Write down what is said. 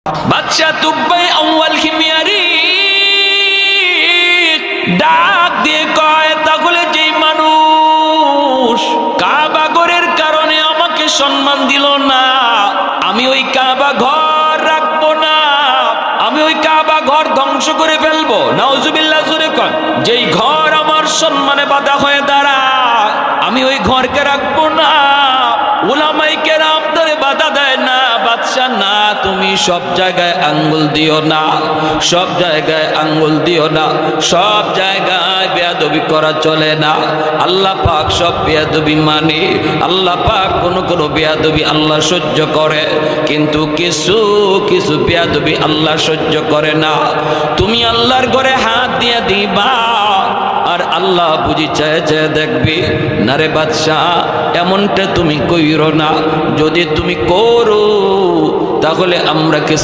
বাদশা তুব্বাই আউয়াল খিমিয়ারি ডাক দিয়ে কয়, তাহলে যেই মানুষ কাবা ঘরের কারণে আমাকে সম্মান দিল না, আমি ওই কাবা ঘর রাখবো না, আমি ওই কাবা ঘর ধ্বংস করে ফেলবো। নাউজুবিল্লাহ জোরে কন। যেই ঘর আমার সম্মানে বাধা হয়ে দাঁড়ায়, আমি ওই ঘরকে রাখবো না। উলামায়ে কেরাম ধরে বাধা দেয়, না বাদশা না, তুমি সব জায়গায় আঙ্গুল দিও না, সব জায়গায় আঙ্গুল দিও না, সব জায়গায় বেয়াদবি করা চলে না। আল্লাহ পাক সব বেয়াদবি মানে, আল্লাহ পাক কোনো বেয়াদবি আল্লাহ সহ্য করে, কিন্তু কিছু কিছু বেয়াদবি আল্লাহ সহ্য করে না। তুমি আল্লাহর ঘরে হাত দিয়ে দিবা, আর আল্লাহ বুঝি চায় চায় দেখবি না রে বাদশাহ, এমনটা তুমি কইরো না। যদি তুমি করো তাহলে আমরা কিছু